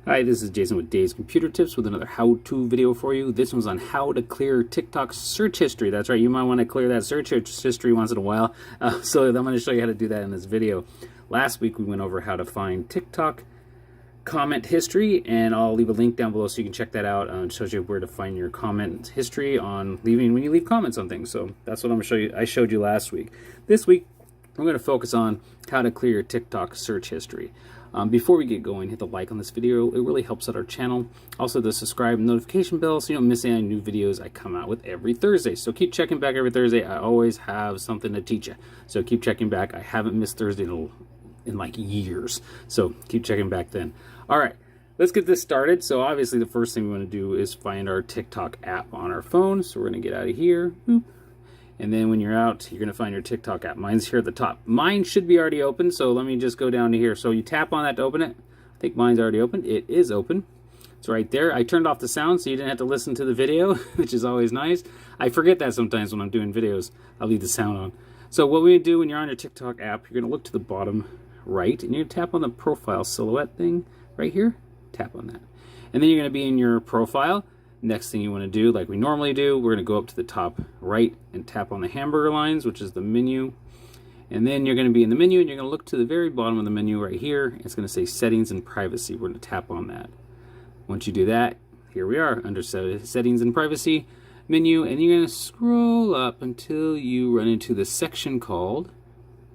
Hi, this is Jason with Dave's Computer Tips with another how-to video for you. This one's on how to clear TikTok search history. That's right, you might want to clear that search history once in a while. So I'm going to show you how to do that in this video. Last week we went over how to find TikTok comment history, and I'll leave a link down below so you can check that out. It shows you where to find your comment history on when you leave comments on things. So that's what I'm going to show you. I showed you last week. This week I'm going to focus on how to clear your TikTok search history. Before we get going, hit the like on this video. It really helps out our channel. Also, the subscribe and notification bell so you don't miss any new videos I come out with every Thursday. So keep checking back every Thursday. I always have something to teach you. So keep checking back. I haven't missed Thursday in like years. So keep checking back then. All right, let's get this started. So obviously the first thing we want to do is find our TikTok app on our phone. So we're going to get out of here. Boop. And then when you're out, you're going to find your TikTok app. Mine's here at the top. Mine should be already open, so let me just go down to here. So you tap on that to open it. I think mine's already open. It is open. It's right there. I turned off the sound so you didn't have to listen to the video, which is always nice. I forget that sometimes when I'm doing videos. I'll leave the sound on. So what we do when you're on your TikTok app, you're going to look to the bottom right, and you're going to tap on the profile silhouette thing right here. Tap on that. And then you're going to be in your profile. Next thing you want to do, like we normally do, we're going to go up to the top right and tap on the hamburger lines, which is the menu. And then you're going to be in the menu, and you're going to look to the very bottom of the menu right here. It's going to say settings and privacy. We're going to tap on that. Once you do that, here we are under settings and privacy menu, and you're going to scroll up until you run into the section called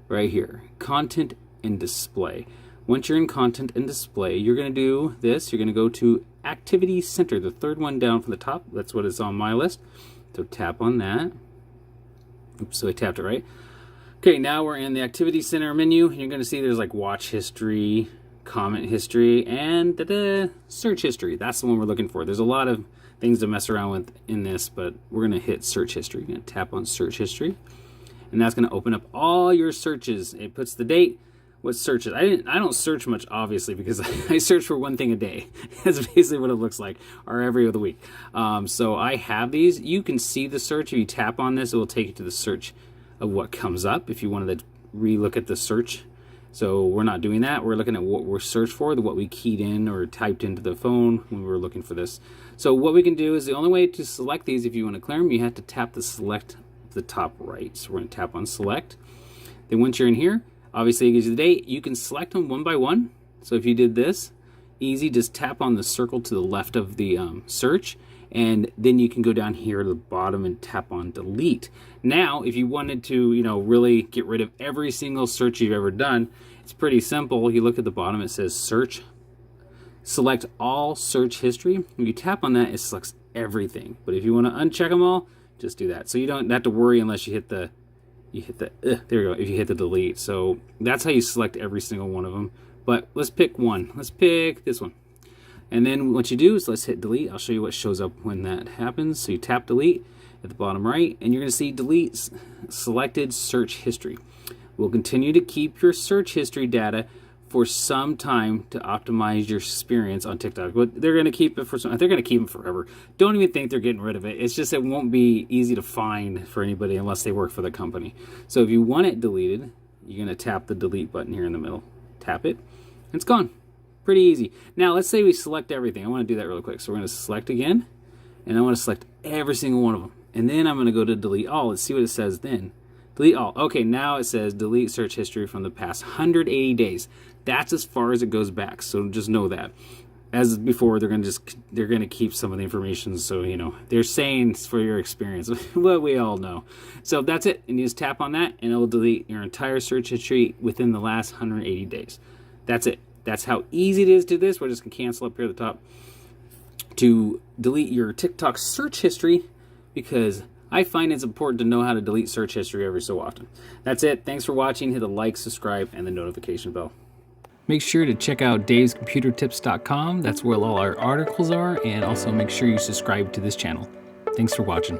right here, content and display. Once you're in content and display, you're going to do this. You're going to go to Activity Center, the third one down from the top. That's what is on my list. So tap on that. Oops, so I tapped it right. Okay, now we're in the Activity Center menu. And you're going to see there's like watch history, comment history, and search history. That's the one we're looking for. There's a lot of things to mess around with in this, but we're going to hit search history. You're going to tap on search history, and that's going to open up all your searches. It puts the date. What searches? I don't search much, obviously, because I search for one thing a day. That's basically what it looks like, or every other week. So I have these. You can see the search. If you tap on this, it will take you to the search of what comes up if you wanted to re-look at the search. So we're not doing that. We're looking at what we're searched for, what we keyed in or typed into the phone when we were looking for this. So what we can do is the only way to select these, if you want to clear them, you have to tap the select at the top right. So we're going to tap on select. Then once you're in here, obviously it gives you the date. You can select them one by one. So if you did this, easy, just tap on the circle to the left of the search, and then you can go down here to the bottom and tap on delete. Now, if you wanted to, really get rid of every single search you've ever done, it's pretty simple. You look at the bottom, it says search. Select all search history. When you tap on that, it selects everything. But if you want to uncheck them all, just do that. So you don't have to worry unless you hit the there we go, if you hit the delete. So that's how you select every single one of them. But let's pick one. Let's pick this one. And then what you do is let's hit delete. I'll show you what shows up when that happens. So you tap delete at the bottom right, and you're going to see delete selected search history. We'll continue to keep your search history data for some time to optimize your experience on TikTok. But they're going to keep it for some. They're going to keep it forever. Don't even think they're getting rid of it. It's just it won't be easy to find for anybody unless they work for the company. So if you want it deleted, you're going to tap the delete button here in the middle. Tap it, and it's gone. Pretty easy. Now let's say we select everything. I want to do that real quick. So we're going to select again, and I want to select every single one of them. And then I'm going to go to delete all. Let's see what it says then. Delete all. Okay, now it says delete search history from the past 180 days. That's as far as it goes back. So just know that. As before, they're going to keep some of the information. So they're saying for your experience, what we all know. So that's it. And you just tap on that, and it will delete your entire search history within the last 180 days. That's it. That's how easy it is to do this. We're just going to cancel up here at the top to delete your TikTok search history, because I find it's important to know how to delete search history every so often. That's it. Thanks for watching. Hit the like, subscribe, and the notification bell. Make sure to check out davescomputertips.com. That's where all our articles are, and also make sure you subscribe to this channel. Thanks for watching.